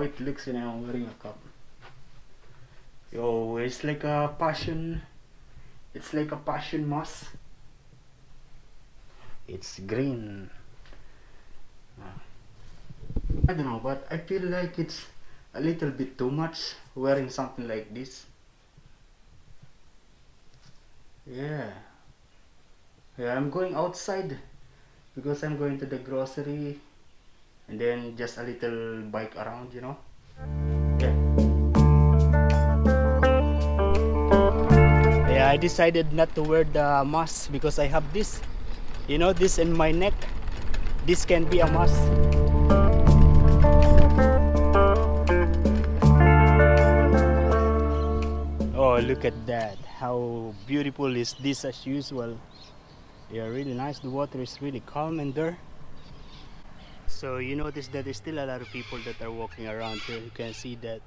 how it looks when I'm wearing a cap. Yo, it's like a passion. It's like a passion moss. It's green. I don't know, but I feel like it's a little bit too much wearing something like this. Yeah. Yeah, I'm going outside because I'm going to the grocery and then just a little bike around, you know. Yeah. Yeah, I decided not to wear the mask because I have this, you know, this in my neck. This can be a mask. Oh, look at that. How beautiful is this as usual. Yeah, really nice. The water is really calm in there. So you notice that there's still a lot of people that are walking around here. You can see that.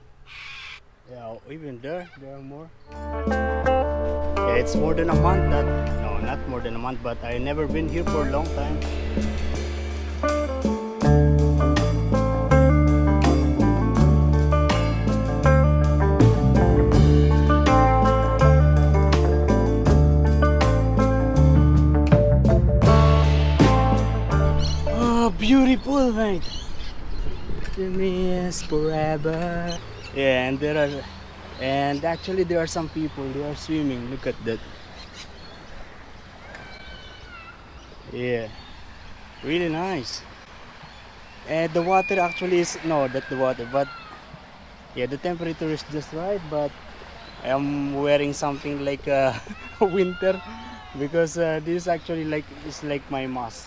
Yeah, even there are more. Yeah, it's more than a month that, no, not more than a month, but I never been here for a long time. Oh, beautiful, mate. To me is forever. Yeah, and actually there are some people, they are swimming. Look at that. Yeah, really nice. And the water actually is, no, not the water, but yeah, the temperature is just right, but I am wearing something like winter because this actually like is like my mask.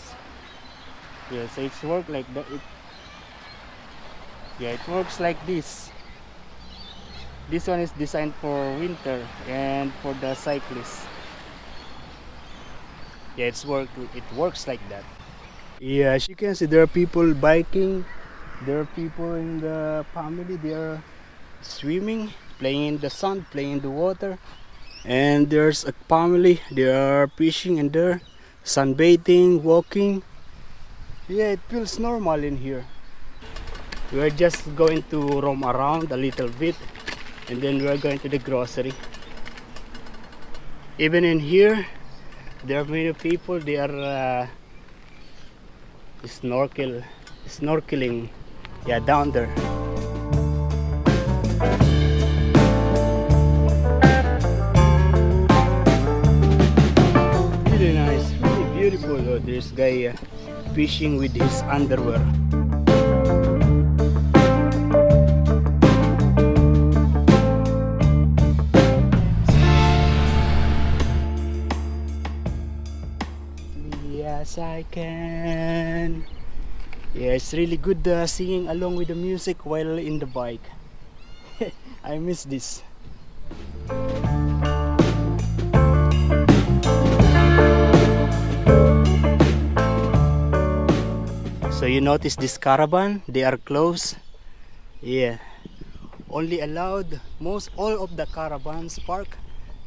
Yeah, so it's work like that. Yeah, it works like this. This one is designed for winter and for the cyclists. Yeah, it works like that. Yeah, as you can see, there are people biking. There are people in the family. They are swimming, playing in the sun, playing in the water. And there's a family. They are fishing in there, sunbathing, walking. Yeah, it feels normal in here. We're just going to roam around a little bit, and then we're going to the grocery. Even in here, there are many people. They are snorkeling. Yeah, down there. Really nice, really beautiful. Oh, there's guy fishing with his underwear. Yes, I can. Yeah, it's really good singing along with the music while in the bike. I miss this. So you notice this caravan, they are closed. Yeah, only allowed most all of the caravans park.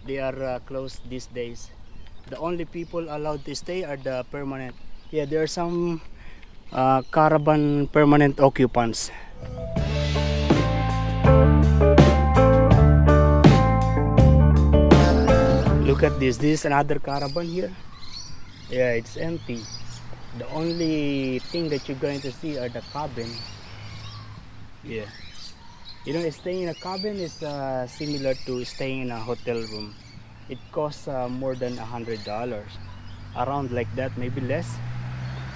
They are closed these days. The only people allowed to stay are the permanent. Yeah, there are some caravan permanent occupants. Look at this. This is another caravan here. Yeah, it's empty. The only thing that you're going to see are the cabin. Yeah. You know, staying in a cabin is similar to staying in a hotel room. It costs more than $100. Around like that, maybe less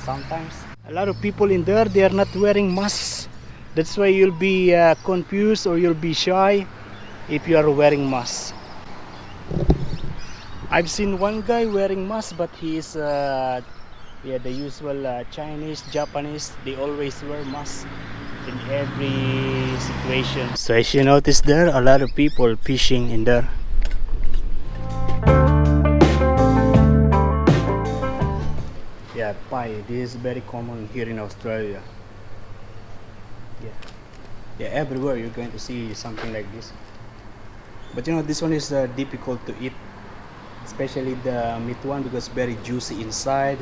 sometimes. A lot of people in there, they are not wearing masks. That's why you'll be confused or you'll be shy if you are wearing masks. I've seen one guy wearing mask, but he is yeah, the usual Chinese, Japanese, they always wear masks in every situation. So as you notice there, a lot of people fishing in there. Yeah, pie. This is very common here in Australia. Yeah, yeah, everywhere you're going to see something like this. But you know, this one is difficult to eat, especially the meat one because very juicy inside.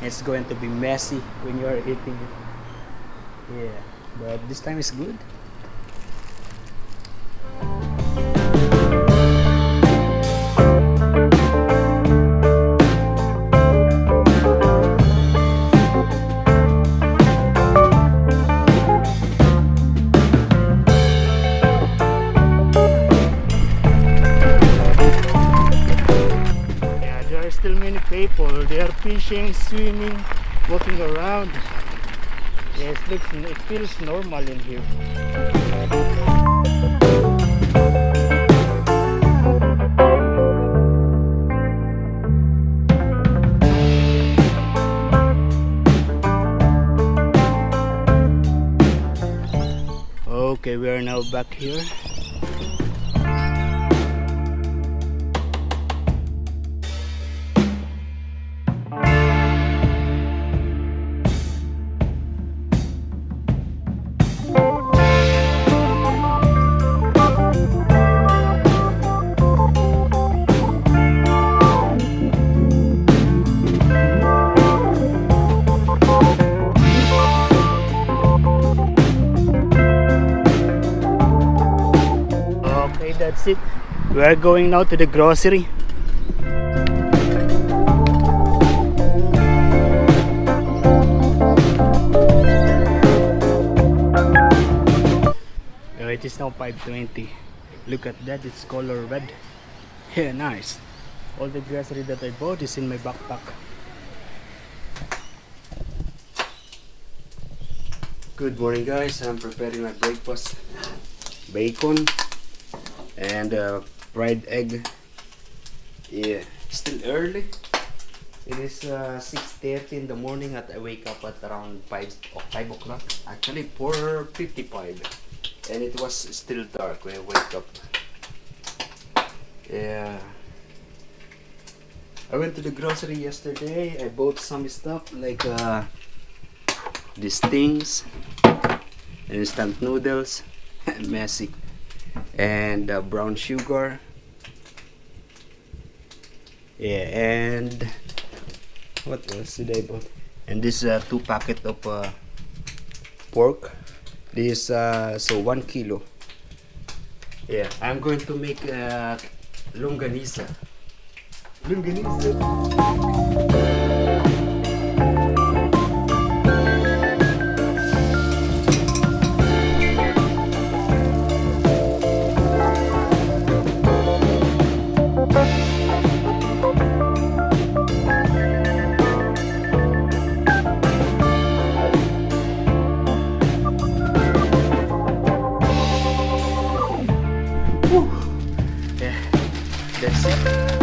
It's going to be messy when you are eating it. Yeah, but this time is good. still many people. They are fishing, swimming, walking around. Yes, it feels normal in here. Okay, we are now back here. Okay, that's it. We are going now to the grocery. It is now 5:20. Look at that, it's color red. Yeah, nice. All the grocery that I bought is in my backpack. Good morning, guys. I'm preparing my breakfast. Bacon and fried egg. Yeah, still early. It is 6:30 in the morning at I wake up at around 5 o'clock. Actually 4:55, and it was still dark when I wake up. Yeah, I went to the grocery yesterday. I bought some stuff like these things, instant noodles, messy, and brown sugar. Yeah, and what else did I buy? And this 2 packet of pork. This so 1 kilo. Yeah, I'm going to make longanisa. Longanisa. Yeah, that's it.